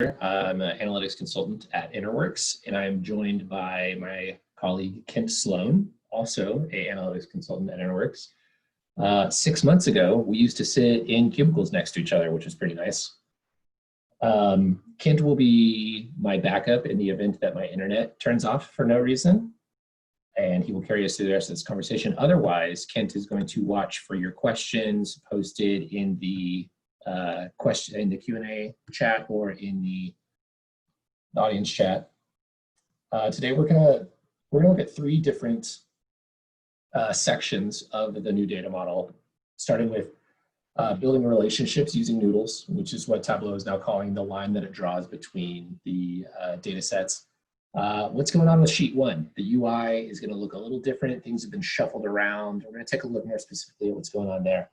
I'm an analytics consultant at Interworks, and I'm joined by my colleague Kent Sloan, also an analytics consultant at Interworks. 6 months ago, we used to sit in cubicles next to each other, which was pretty nice. Kent will be my backup in the event that my internet turns off for no reason, and he will carry us through the rest of this conversation. Otherwise, Kent is going to watch for your questions posted in the Q&A chat or in the audience chat. Today we're gonna look at three different sections of the new data model, starting with building relationships using noodles, which is what Tableau is now calling the line that it draws between the data sets. What's going on with sheet one? The UI is going to look a little different. Things have been shuffled around. We're going to take a look more specifically at what's going on there.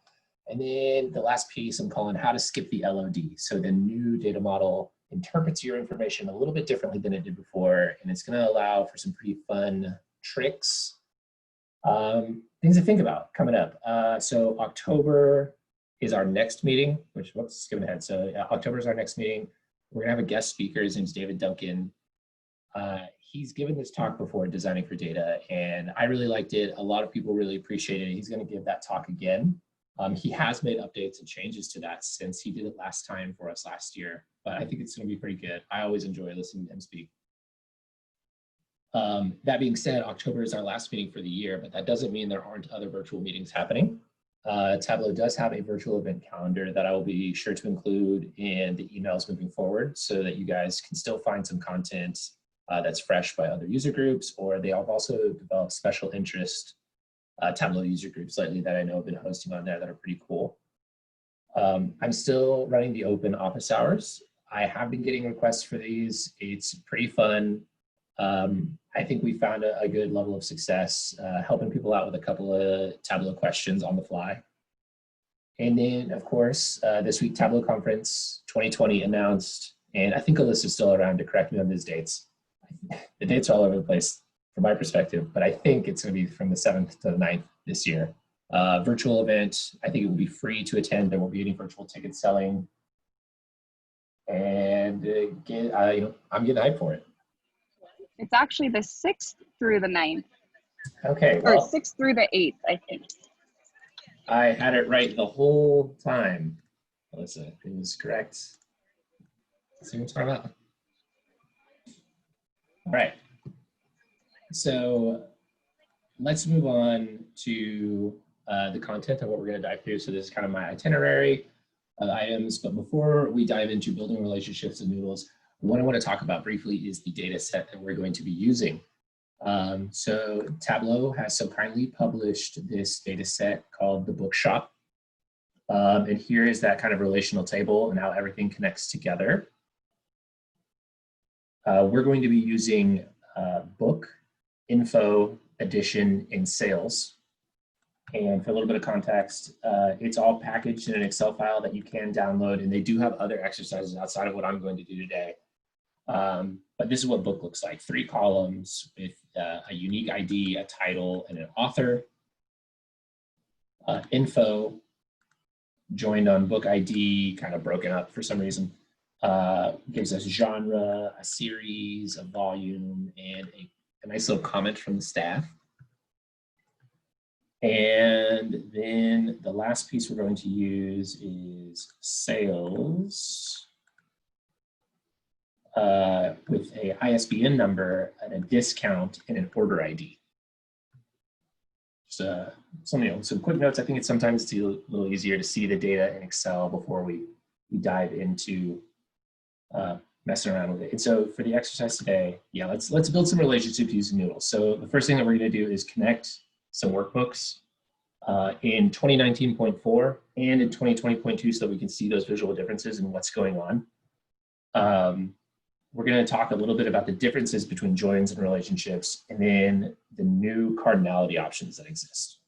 And then the last piece I'm calling how to skip the LOD. So the new data model interprets your information a little bit differently than it did before, and it's going to allow for some pretty fun tricks, things to think about coming up. So October is our next meeting, which, whoops, skipping ahead. So October is our next meeting. We're going to have a guest speaker. His name's David Duncan. He's given this talk before, Designing for Data, and I really liked it. A lot of people really appreciated it. He's going to give that talk again. He has made updates and changes to that since he did it last time for us last year, but I think it's going to be pretty good. I always enjoy listening to him speak. That being said, October is our last meeting for the year, but that doesn't mean there aren't other virtual meetings happening. Tableau does have a virtual event calendar that I will be sure to include in the emails moving forward so that you guys can still find some content that's fresh by other user groups, or they have also developed special interest Tableau user groups lately that I know have been hosting on there that are pretty cool. I'm still running the open office hours. I have been getting requests for these. It's pretty fun. I think we found a good level of success helping people out with a couple of Tableau questions on the fly. And then, of course, this week Tableau Conference 2020 announced, and I think Alyssa's still around to correct me on these dates. The dates are all over the place from my perspective, but I think it's going to be from the 7th to the 9th this year. Virtual event, I think it will be free to attend. There won't be any virtual ticket selling. And I'm getting hyped for it. It's actually the 6th through the 9th. Okay. Well, or 6th through the 8th, I think. I had it right the whole time. Alyssa, it was correct. Let's see what's going on. All right. So let's move on to the content of what we're going to dive through. So this is kind of my itinerary of items. But before we dive into building relationships and noodles, what I want to talk about briefly is the data set that we're going to be using. So Tableau has so kindly published this data set called the Bookshop. And here is that kind of relational table and how everything connects together. We're going to be using book, info, edition, and sales. And for a little bit of context, it's all packaged in an Excel file that you can download, and they do have other exercises outside of what I'm going to do today. But this is what book looks like: 3 columns with a unique ID, a title, and an author. Info joined on book ID, kind of broken up for some reason. Gives us genre, a series, a volume, and a nice little comment from the staff. And then the last piece we're going to use is sales with a ISBN number and a discount and an order ID. So some quick notes. I think it's sometimes a little easier to see the data in Excel before we dive into messing around with it. And so for the exercise today, yeah, let's build some relationships using noodles. So the first thing that we're going to do is connect some workbooks in 2019.4 and in 2020.2 so that we can see those visual differences and what's going on. We're going to talk a little bit about the differences between joins and relationships, and then the new cardinality options that exist.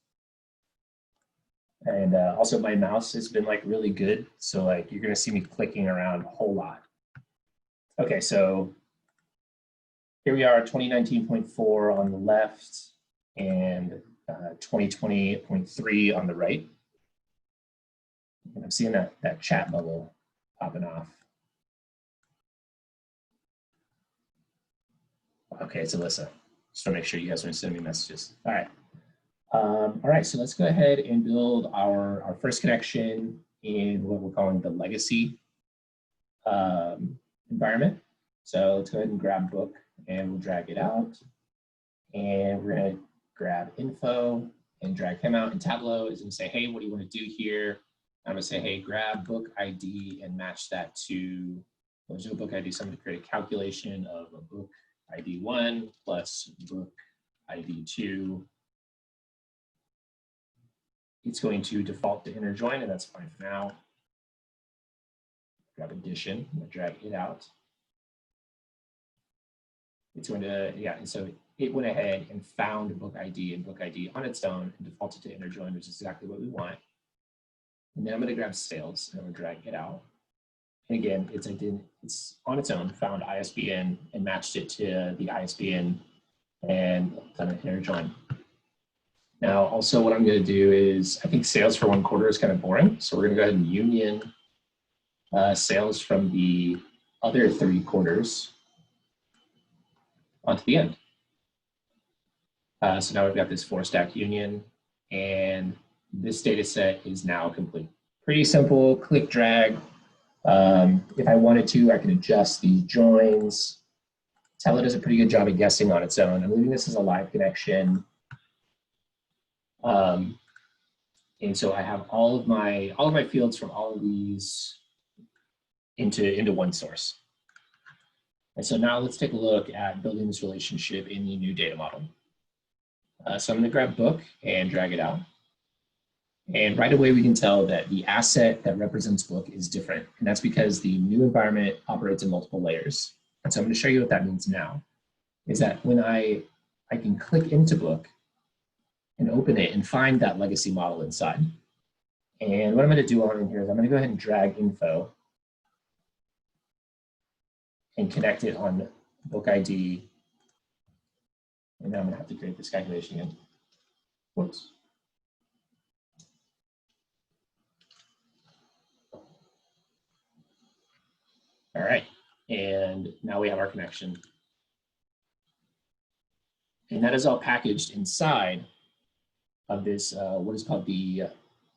And also my mouse has been like really good. So like you're going to see me clicking around a whole lot. Okay, so here we are, 2019.4 on the left and 2020.3 on the right. And I'm seeing that chat bubble popping off. Okay, it's Alyssa. Just to make sure you guys are sending me messages. All right. All right, so let's go ahead and build our first connection in what we're calling the legacy environment. So let's go ahead and grab book and we'll drag it out. And we're going to grab info and drag him out. And Tableau is going to say, hey, what do you want to do here? I'm going to say, hey, grab book ID and match that to, well, there's no book ID, so I'm going to create a calculation of a book ID 1 plus book ID 2. It's going to default to inner join, and that's fine for now. Grab addition, I'm going to drag it out. It's going to, yeah, and so it went ahead and found book ID and book ID on its own and defaulted to inner join, which is exactly what we want. And then I'm going to grab sales and I'm going to drag it out. And again, it's on its own, found ISBN and matched it to the ISBN and done an inner join. Now, also what I'm going to do is, I think sales for 1 quarter is kind of boring. So we're going to go ahead and union sales from the other 3 quarters onto the end. So now we've got this 4-stack union, and this data set is now complete. Pretty simple, click drag. If I wanted to, I could adjust these joins. Tableau does a pretty good job of guessing on its own. I'm leaving this as a live connection. And so I have all of my fields from all of these into one source. And so now let's take a look at building this relationship in the new data model. So I'm going to grab book and drag it out. And right away we can tell that the asset that represents book is different. And that's because the new environment operates in multiple layers. And so I'm going to show you what that means now. Is that when I can click into book and open it and find that legacy model inside. And what I'm going to do on in here is I'm going to go ahead and drag info and connect it on book ID. And now I'm going to have to create this calculation again. Whoops. All right, and now we have our connection. And that is all packaged inside of this, what is called the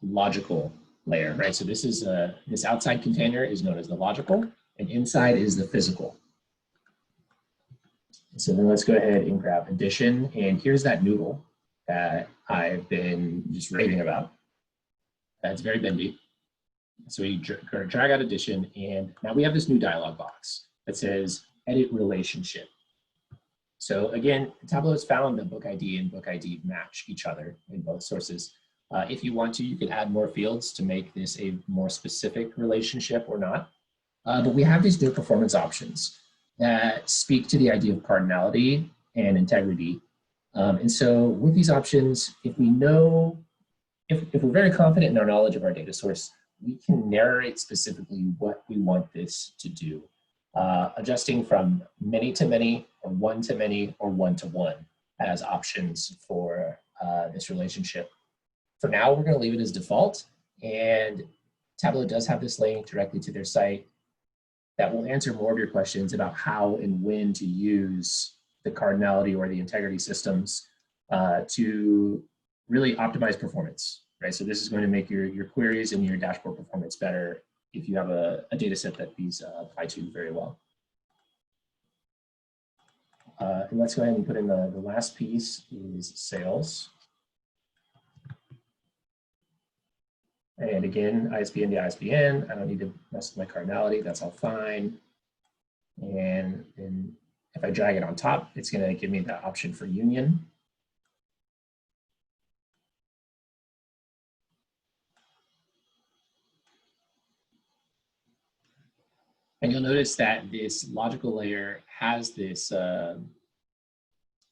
logical layer, right? So this is this outside container is known as the logical, and inside is the physical. So then let's go ahead and grab addition, and here's that noodle that I've been just raving about. That's very bendy. So we drag out addition, and now we have this new dialog box that says edit relationship. So again, Tableau has found that book ID and book ID match each other in both sources. If you want to, you can add more fields to make this a more specific relationship or not. But we have these new performance options that speak to the idea of cardinality and integrity. And so with these options, if we know, if we're very confident in our knowledge of our data source, we can narrate specifically what we want this to do, adjusting from many to many, or one to many, or one to one as options for this relationship. For now, we're going to leave it as default, and Tableau does have this link directly to their site that will answer more of your questions about how and when to use the cardinality or the integrity systems to really optimize performance. Right, so this is going to make your queries and your dashboard performance better if you have a data set that these apply to very well. And let's go ahead and put in the last piece is sales. And again, ISBN to ISBN. I don't need to mess with my cardinality. That's all fine. And then if I drag it on top, it's going to give me the option for union. And you'll notice that this logical layer has this,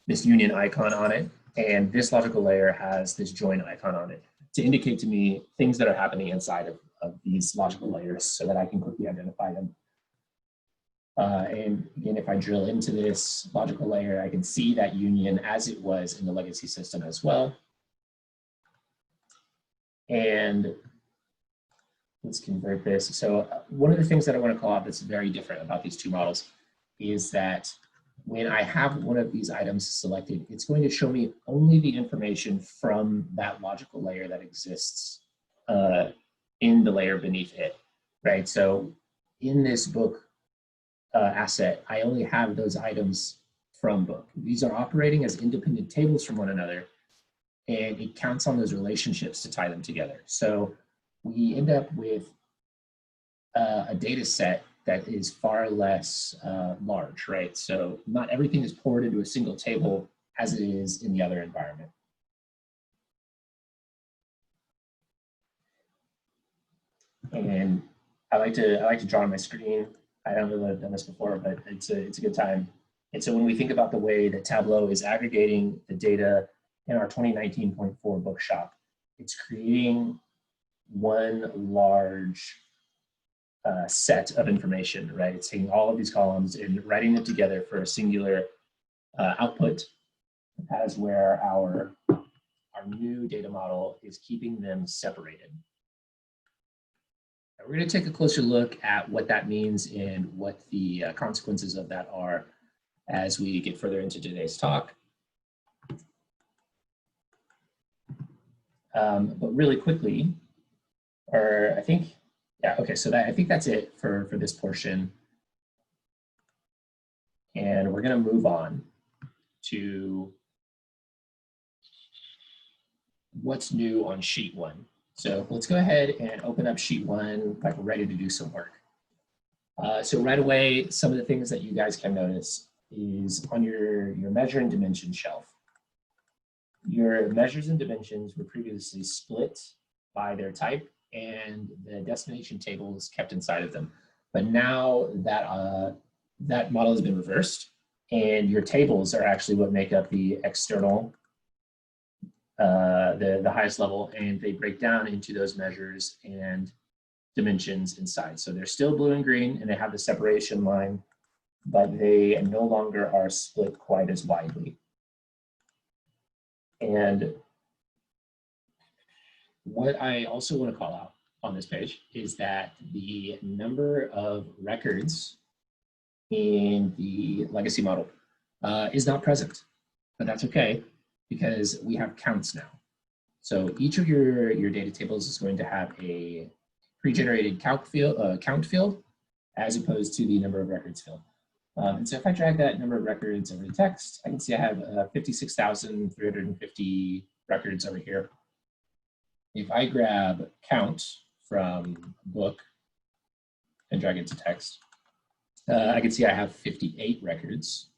this union icon on it, and this logical layer has this join icon on it to indicate to me things that are happening inside of these logical layers so that I can quickly identify them. And again, if I drill into this logical layer, I can see that union as it was in the legacy system as well. And let's convert this. So one of the things that I want to call out that's very different about these two models is that when I have one of these items selected, it's going to show me only the information from that logical layer that exists in the layer beneath it, right? So in this book asset, I only have those items from book. These are operating as independent tables from one another, and it counts on those relationships to tie them together. So we end up with a data set that is far less large, right? So not everything is poured into a single table as it is in the other environment. And I like to draw on my screen. I don't know that I've done this before, but it's a good time. And so when we think about the way that Tableau is aggregating the data in our 2019.4 bookshop, it's creating one large set of information, right? It's taking all of these columns and writing them together for a singular output. That is where our new data model is keeping them separated. Now we're going to take a closer look at what that means and what the consequences of that are as we get further into today's talk. But really quickly, or I think, yeah, okay, so I think that's it for this portion. And we're going to move on to what's new on sheet 1. So let's go ahead and open up sheet 1 like we're ready to do some work. So right away, some of the things that you guys can notice is on your measure and dimension shelf. Your measures and dimensions were previously split by their type, and the destination table is kept inside of them. But now that that model has been reversed, and your tables are actually what make up the external, the highest level, and they break down into those measures and dimensions inside. So they're still blue and green, and they have the separation line, but they no longer are split quite as widely. And what I also want to call out on this page is that the number of records in the legacy model is not present, but that's okay because we have counts now. So each of your data tables is going to have a pre-generated count field as opposed to the number of records field. And so if I drag that number of records over to text, I can see I have 56,350 records over here. If I grab count from book and drag it to text, I can see I have 58 records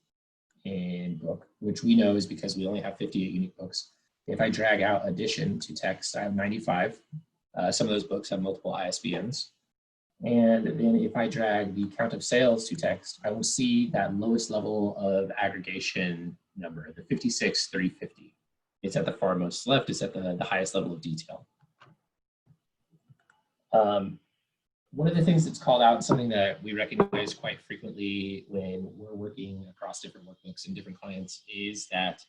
in book, which we know is because we only have 58 unique books. If I drag out addition to text, I have 95. Some of those books have multiple ISBNs. And then if I drag the count of sales to text, I will see that lowest level of aggregation number, the 56,350. It's at the far most left, it's at the highest level of detail. One of the things that's called out, something that we recognize quite frequently when we're working across different workbooks and different clients, is that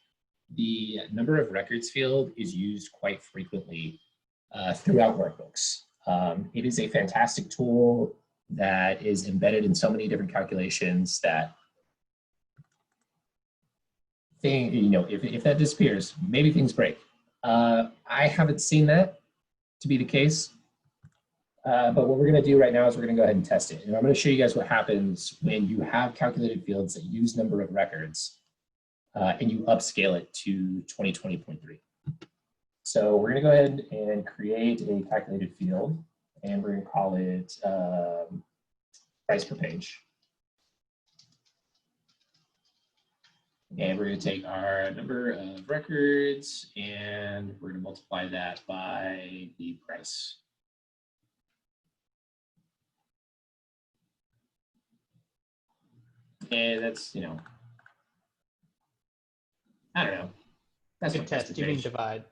the number of records field is used quite frequently throughout workbooks. It is a fantastic tool that is embedded in so many different calculations that if that disappears, maybe things break. I haven't seen that to be the case. But what we're going to do right now is we're going to go ahead and test it. And I'm going to show you guys what happens when you have calculated fields that use number of records and you upscale it to 2020.3. So we're going to go ahead and create a calculated field, and we're going to call it price per page. And we're going to take our number of records and we're going to multiply that by the price. And that's, I don't know. That's Good test. You mean divide.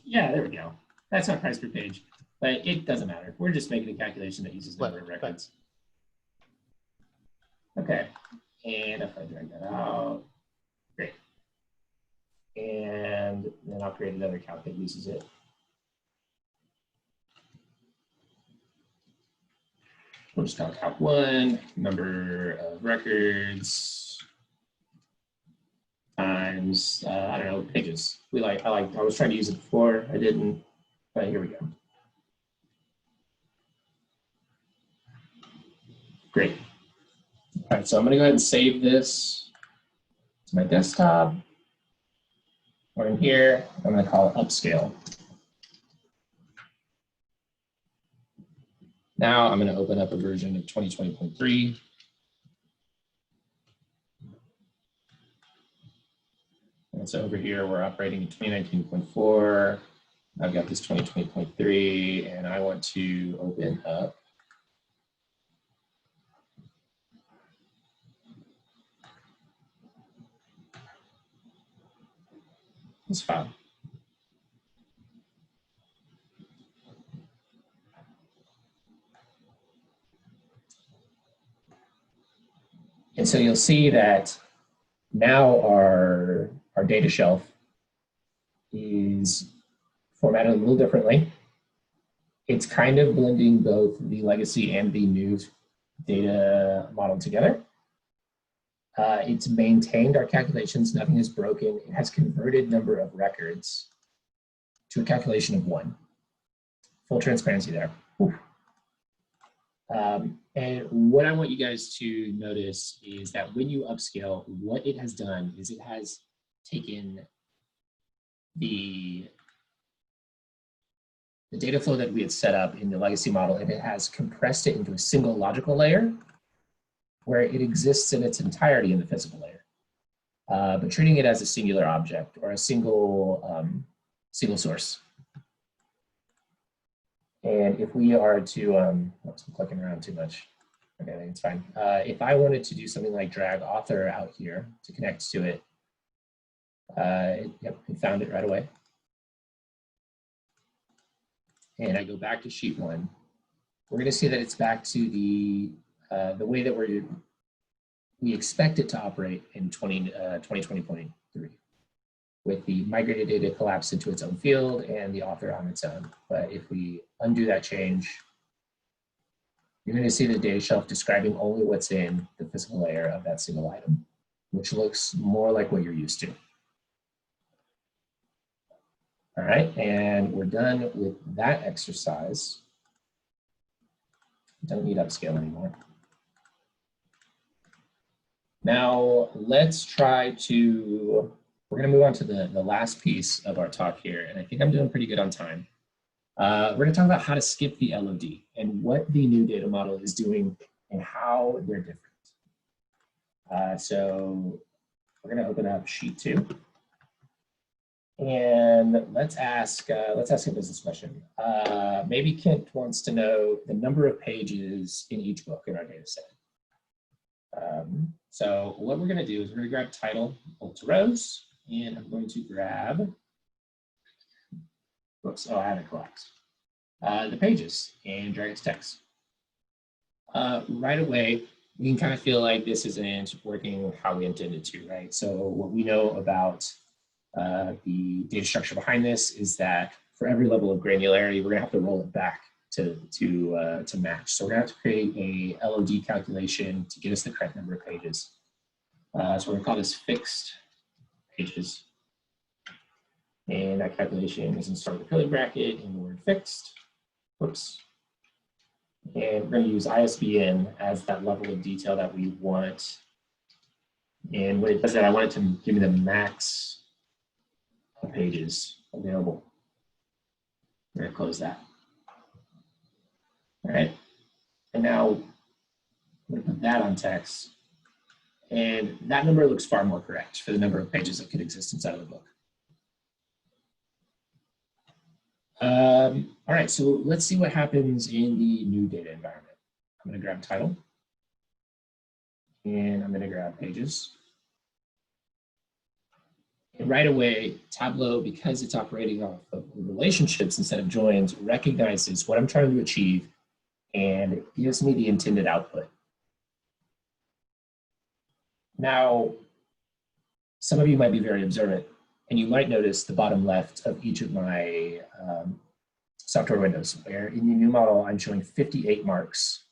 Yeah, there we go. That's not price per page, but it doesn't matter. We're just making a calculation that uses number of records. Okay, and if I drag that out, great. And then I'll create another count that uses it. We'll just call count 1, number of records, times, I don't know, pages. I was trying to use it before, I didn't, but here we go. Great. All right, so I'm gonna go ahead and save this to my desktop. Or in here, I'm gonna call it upscale. Now I'm gonna open up a version of 2020.3. And so over here, we're operating in 2019.4. I've got this 2020.3, and I want to open up this file. And so you'll see that now our data shelf is formatted a little differently. It's kind of blending both the legacy and the new data model together. It's maintained our calculations, nothing is broken. It has converted number of records to a calculation of 1. Full transparency there. And what I want you guys to notice is that when you upscale, what it has done is it has taken the data flow that we had set up in the legacy model, and it has compressed it into a single logical layer where it exists in its entirety in the physical layer, but treating it as a singular object or a single source. And if we are to, oops, I'm clicking around too much. Okay, I think it's fine. If I wanted to do something like drag author out here to connect to it, yep, it found it right away. And I go back to sheet 1. We're going to see that it's back to the way that we expect it to operate in 2020.3, with the migrated data collapsed into its own field and the author on its own. But if we undo that change, you're going to see the data shelf describing only what's in the physical layer of that single item, which looks more like what you're used to. All right, and we're done with that exercise. Don't need upscale anymore. Now let's try to, we're going to move on to the last piece of our talk here, and I think I'm doing pretty good on time. We're going to talk about how to skip the LOD and what the new data model is doing and how they're different. So we're going to open up sheet 2. And let's ask a business question. Maybe Kent wants to know the number of pages in each book in our data set. So what we're going to do is we're going to grab title, pull to rows, and I'm going to grab, whoops, oh, I haven't collapsed, the pages and drag it to text. Right away, we can kind of feel like this isn't working how we intended to, right? So what we know about the data structure behind this is that for every level of granularity, we're going to have to roll it back to match. So we're going to have to create a LOD calculation to get us the correct number of pages. So we're going to call this fixed pages. And that calculation is installed with a curly bracket in the word fixed. Whoops. And we're going to use ISBN as that level of detail that we want. And when it does that, I want it to give me the max of pages available. We're going to close that. All right. And now I'm going to put that on text. And that number looks far more correct for the number of pages that could exist inside of the book. All right, so let's see what happens in the new data environment. I'm going to grab title. And I'm going to grab pages. And right away, Tableau, because it's operating off of relationships instead of joins, recognizes what I'm trying to achieve and it gives me the intended output. Now, some of you might be very observant, and you might notice the bottom left of each of my software windows, where in the new model, I'm showing 58 marks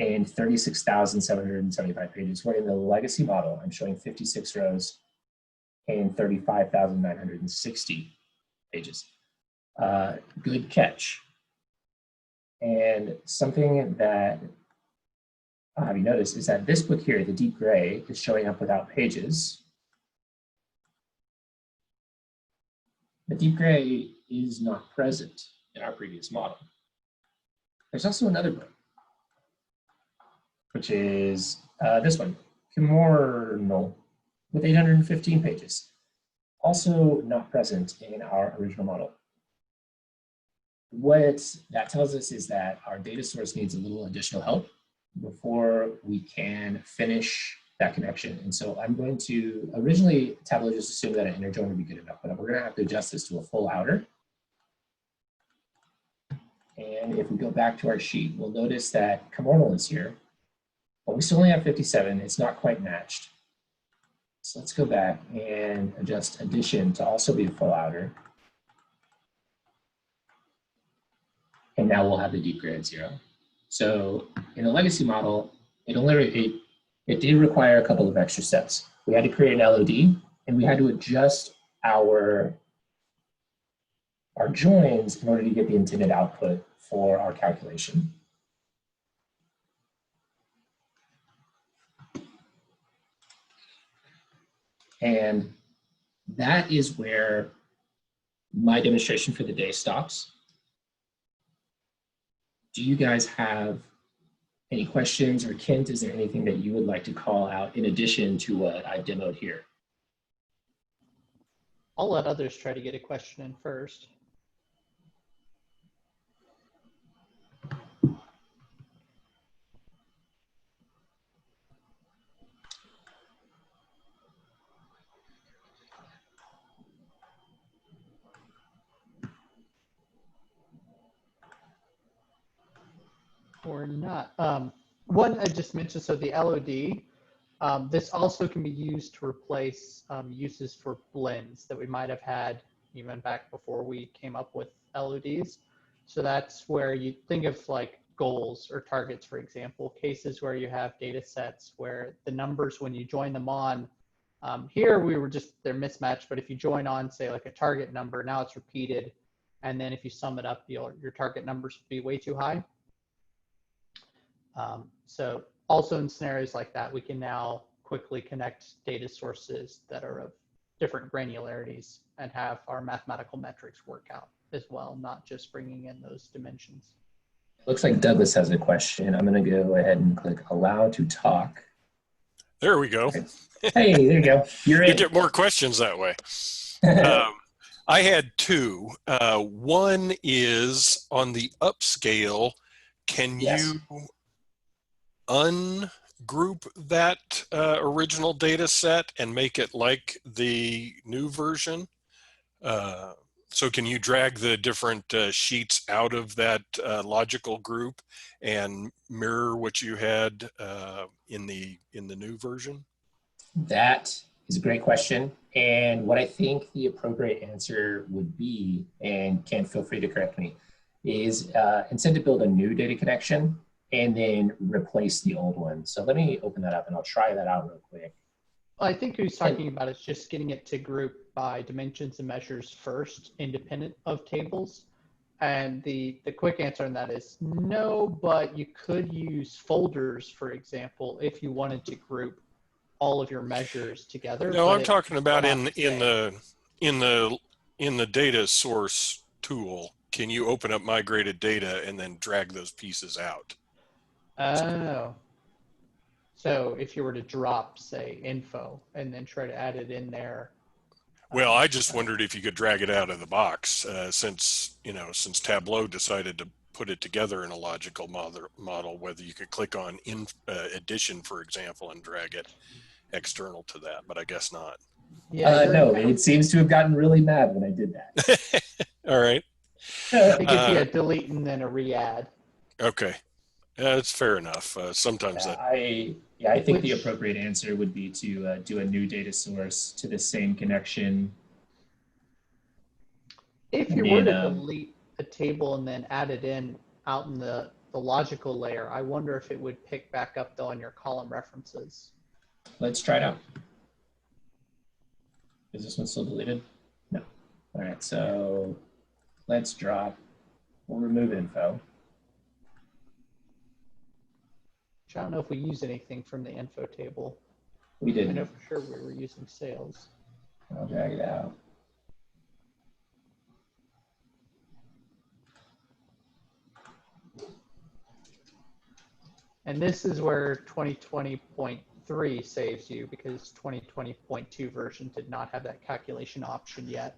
and 36,775 pages, where in the legacy model, I'm showing 56 rows and 35,960 pages. Good catch. And something that I'll have you notice is that this book here, the deep gray, is showing up without pages. The deep gray is not present in our previous model. There's also another book, which is this one, Kimornal, with 815 pages. Also not present in our original model. What that tells us is that our data source needs a little additional help before we can finish that connection. And so I'm going to, originally Tableau just assumed that an inner join would be good enough, but we're gonna have to adjust this to a full outer. And if we go back to our sheet, we'll notice that Kimornal is here, but we still only have 57, it's not quite matched. So let's go back and adjust addition to also be a full outer. And now we'll have the deep gray at 0. So in the legacy model, it did require a couple of extra steps. We had to create an LOD, and we had to adjust our joins in order to get the intended output for our calculation. And that is where my demonstration for the day stops. Do you guys have any questions, or Kent, is there anything that you would like to call out in addition to what I demoed here? I'll let others try to get a question in first. Or not. One I just mentioned, so the LOD, this also can be used to replace uses for blends that we might have had even back before we came up with LODs. So that's where you think of like goals or targets, for example, cases where you have data sets where the numbers, when you join them on, here we were just, they're mismatched, but if you join on, say like a target number, now it's repeated. And then if you sum it up, your target numbers would be way too high. So also in scenarios like that, we can now quickly connect data sources that are of different granularities and have our mathematical metrics work out as well, not just bringing in those dimensions. Looks like Douglas has a question. I'm going to go ahead and click allow to talk. There we go. Hey, there you go. You're in. You get more questions that way. I had two. One is on the upscale. Can you ungroup that original data set and make it like the new version? So can you drag the different sheets out of that logical group and mirror what you had in the new version? That is a great question. And what I think the appropriate answer would be, and Ken, feel free to correct me, is instead to build a new data connection and then replace the old one. So let me open that up and I'll try that out real quick. Well, I think he's talking about is just getting it to group by dimensions and measures first, independent of tables. And the quick answer on that is no, but you could use folders, for example, if you wanted to group all of your measures together. No, I'm talking about in the data source tool. Can you open up migrated data and then drag those pieces out? Oh. So if you were to drop, say, info and then try to add it in there. Well, I just wondered if you could drag it out of the box since Tableau decided to put it together in a logical model, whether you could click on addition, for example, and drag it external to that, but I guess not. Yeah, no, it seems to have gotten really mad when I did that. All right. I think it'd be a delete and then a re-add. Okay. It's fair enough. Sometimes I think the appropriate answer would be to do a new data source to the same connection. If you were to delete a table and then add it in out in the logical layer, I wonder if it would pick back up though on your column references. Let's try it out. Is this one still deleted? No. All right, so let's drop, we'll remove info. I don't know if we use anything from the info table. We I didn't. know for sure we were using sales. I'll drag it out. And this is where 2020.3 saves you because 2020.2 version did not have that calculation option yet.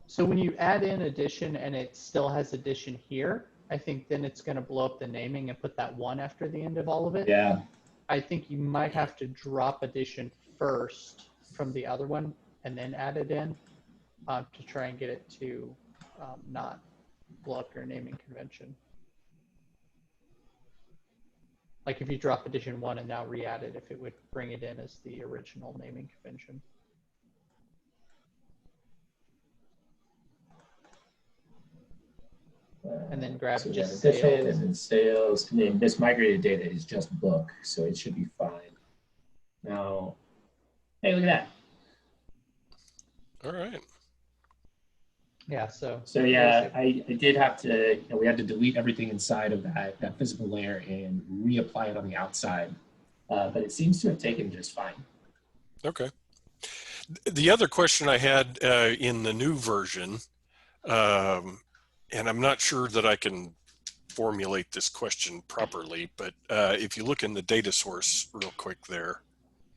So when you add in addition and it still has addition here, I think then it's going to blow up the naming and put that 1 after the end of all of it. Yeah. I think you might have to drop addition first from the other one and then add it in to try and get it to not blow up your naming convention. Like if you drop addition 1 and now re-add it, if it would bring it in as the original naming convention. And then grab so just addition sales. and then sales, and then this migrated data is just book, so it should be fine. Now, hey, look at that. All right. Yeah, so Yeah, I did have to, we had to delete everything inside of that physical layer and reapply it on the outside, but it seems to have taken just fine. Okay. The other question I had in the new version, and I'm not sure that I can formulate this question properly, but if you look in the data source real quick there.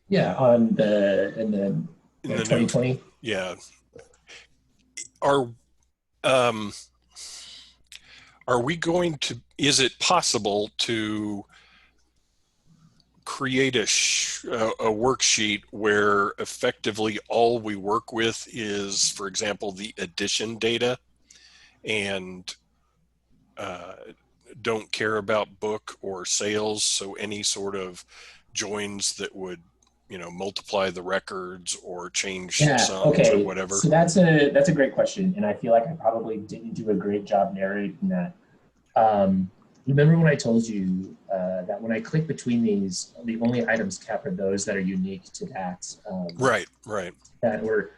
Yeah, in the 2020. Yeah. Are we going to, is it possible to create a worksheet where effectively all we work with is, for example, the addition data and don't care about book or sales, so any sort of joins that would multiply the records or change sums or whatever? So that's a great question, and I feel like I probably didn't do a great job narrating that. Remember when I told you that when I click between these, the only items kept are those that are unique to that. Right. That were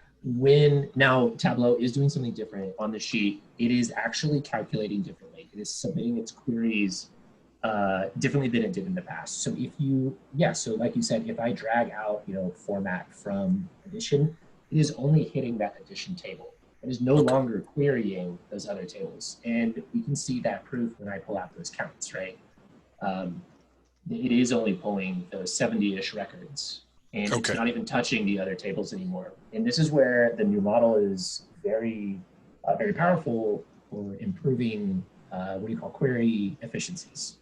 now Tableau is doing something different on the sheet. It is actually calculating differently. It is submitting its queries differently than it did in the past. So so like you said, if I drag out, format from addition, it is only hitting that addition table. It is no longer querying those other tables. And we can see that proof when I pull out those counts, right? It is only pulling those 70-ish records, and it's not even touching the other tables anymore. And this is where the new model is very, very powerful for improving query efficiencies.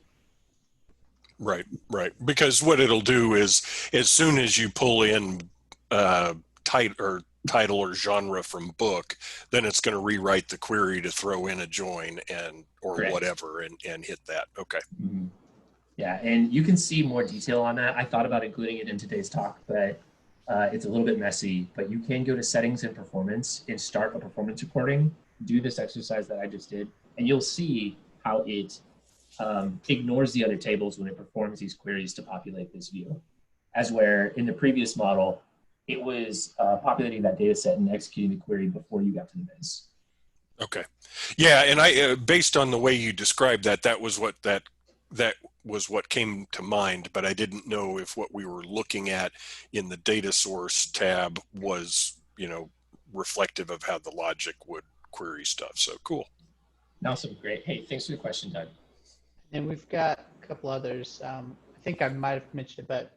Right. Because what it'll do is, as soon as you pull in title or genre from book, then it's going to rewrite the query to throw in a join or Correct. Whatever and hit that. Okay. Mm-hmm. Yeah, and you can see more detail on that. I thought about including it in today's talk, but it's a little bit messy. But you can go to settings and performance and start a performance recording, do this exercise that I just did, and you'll see how it ignores the other tables when it performs these queries to populate this view. As where in the previous model, it was populating that data set and executing the query before you got to the viz. Okay. Yeah, and I based on the way you described that was what that was what came to mind, but I didn't know if what we were looking at in the data source tab was, reflective of how the logic would query stuff. So cool. Awesome, great. Hey, thanks for the question, Doug. And we've got a couple others. I think I might have mentioned it, but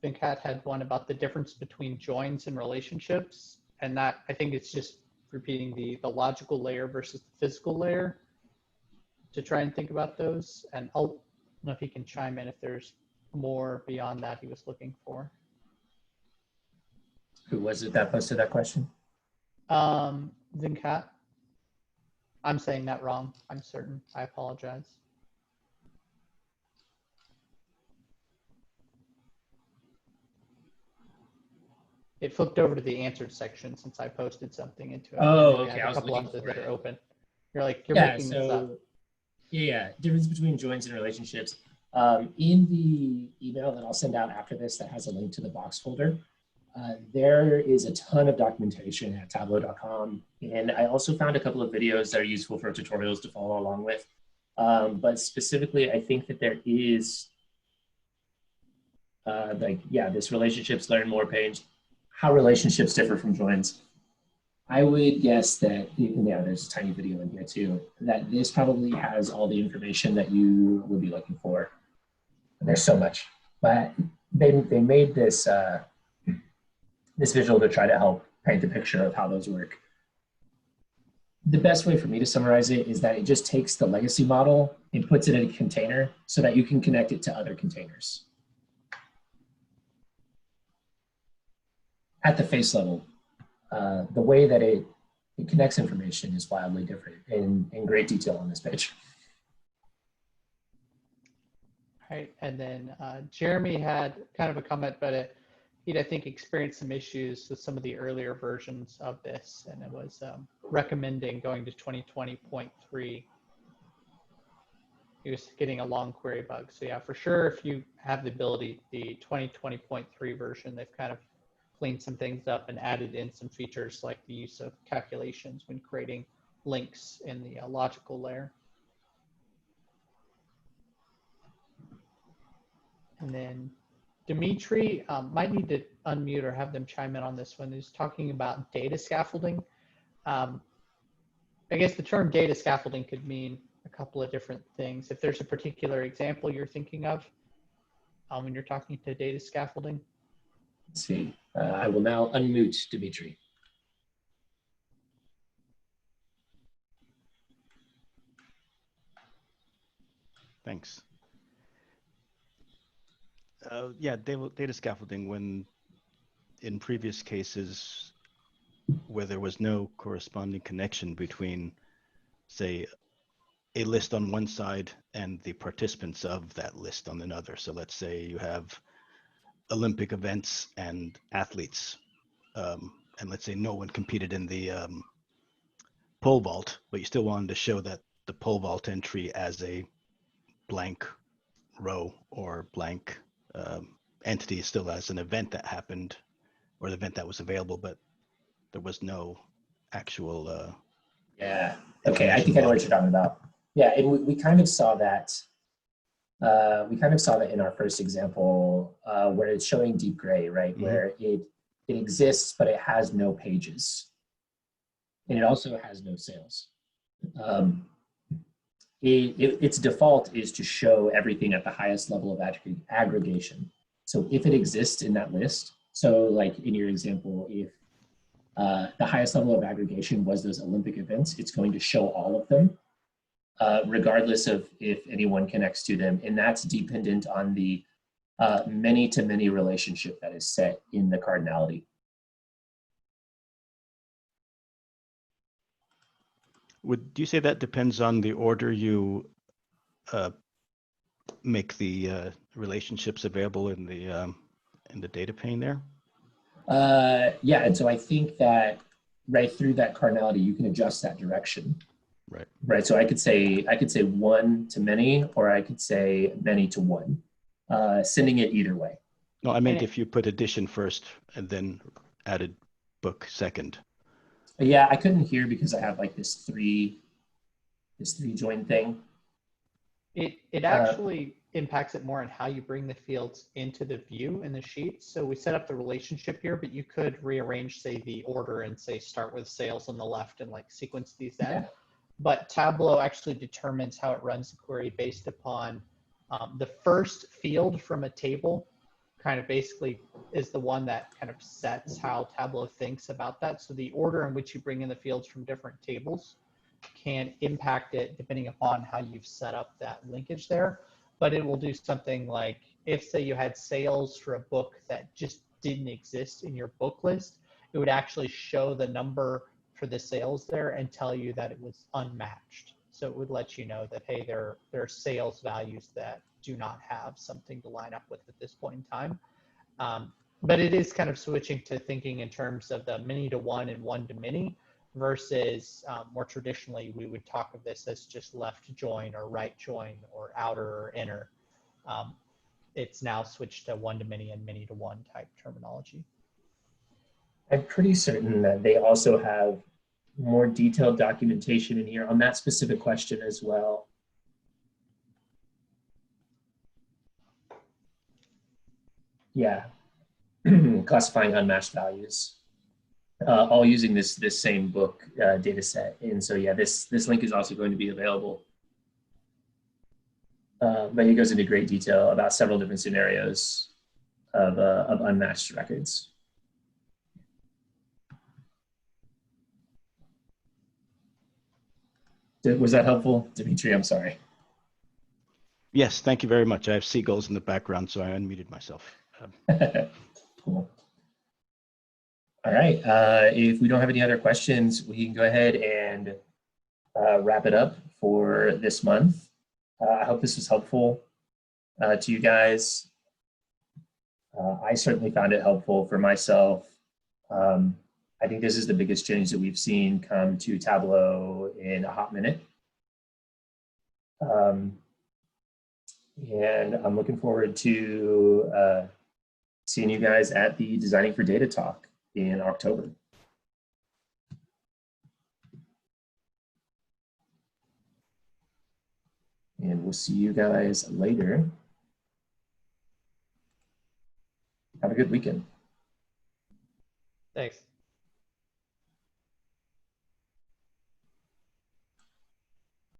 Venkat had one about the difference between joins and relationships. And that, I think it's just repeating the logical layer versus the physical layer to try and think about those. And I don't know if he can chime in if there's more beyond that he was looking for. Who was it that posted that question? Venkat. I'm saying that wrong, I'm certain. I apologize. it flipped over to the answered section since I posted something into it. Oh, We okay. have I a was couple looking others for that it. are open. You're like, you're Yeah, making this up. so yeah, difference between joins and relationships. In the email that I'll send out after this that has a link to the box folder, there is a ton of documentation at tableau.com. And I also found a couple of videos that are useful for tutorials to follow along with. But specifically, I think that there is this relationships learn more page, how relationships differ from joins. I would guess that, yeah, there's a tiny video in here too, that this probably has all the information that you would be looking for. And there's so much, but they made this, this visual to try to help paint a picture of how those work. The best way for me to summarize it is that it just takes the legacy model and puts it in a container so that you can connect it to other containers. At the face level, the way that it connects information is wildly different in great detail on this page. All right, and then Jeremy had kind of a comment, but he'd, I think, experienced some issues with some of the earlier versions of this, and it was recommending going to 2020.3. He was getting a long query bug. So yeah, for sure, if you have the ability, the 2020.3 version, they've kind of cleaned some things up and added in some features like the use of calculations when creating links in the logical layer. And then Dimitri might need to unmute or have them chime in on this one. He's talking about data scaffolding. I guess the term data scaffolding could mean a couple of different things. If there's a particular example you're thinking of when you're talking to data scaffolding. Let's see. I will now unmute Dimitri. Thanks. Yeah, data scaffolding, when in previous cases where there was no corresponding connection between, say, a list on one side and the participants of that list on another. So let's say you have Olympic events and athletes, and let's say no one competed in the pole vault, but you still wanted to show that the pole vault entry as a blank row or blank entity still as an event that happened or the event that was available, but there was no actual yeah, okay, I think I know what you're talking about. Yeah, and we kind of saw that. We kind of saw that in our first example where it's showing deep gray, right? Mm-hmm. Where it exists, but it has no pages. And it also has no sales. Its default is to show everything at the highest level of aggregation. So if it exists in that list, so like in your example, if the highest level of aggregation was those Olympic events, it's going to show all of them, regardless of if anyone connects to them. And that's dependent on the many-to-many relationship that is set in the cardinality. Would you say that depends on the order you make the relationships available in the data pane there? Yeah, and so I think that right through that cardinality, you can adjust that direction. Right. Right. So I could say one to many, or I could say many to one, sending it either way. No, I meant if you put addition first and then added book second. Yeah, I couldn't hear because I have like this three join thing. It actually impacts it more on how you bring the fields into the view in the sheet. So we set up the relationship here, but you could rearrange, say, the order and say start with sales on the left and like sequence these then. Yeah. But Tableau actually determines how it runs the query based upon the first field from a table kind of basically is the one that kind of sets how Tableau thinks about that. So the order in which you bring in the fields from different tables can impact it depending upon how you've set up that linkage there. But it will do something like if, say, you had sales for a book that just didn't exist in your book list, it would actually show the number for the sales there and tell you that it was unmatched. So it would let you know that, hey, there are sales values that do not have something to line up with at this point in time. But it is kind of switching to thinking in terms of the many to one and one to many versus more traditionally, we would talk of this as just left join or right join or outer or inner. It's now switched to one to many and many to one type terminology. I'm pretty certain that they also have more detailed documentation in here on that specific question as well. Yeah, classifying unmatched values, all using this same book data set. And so yeah, this link is also going to be available. But it goes into great detail about several different scenarios of unmatched records. Was that helpful, Dimitri? I'm sorry. Yes, thank you very much. I have seagulls in the background, so I unmuted myself. Cool. All right. If we don't have any other questions, we can go ahead and wrap it up for this month. I hope this was helpful to you guys. I certainly found it helpful for myself. I think this is the biggest change that we've seen come to Tableau in a hot minute. And I'm looking forward to seeing you guys at the Designing for Data talk in October. And we'll see you guys later. Have a good weekend. Thanks.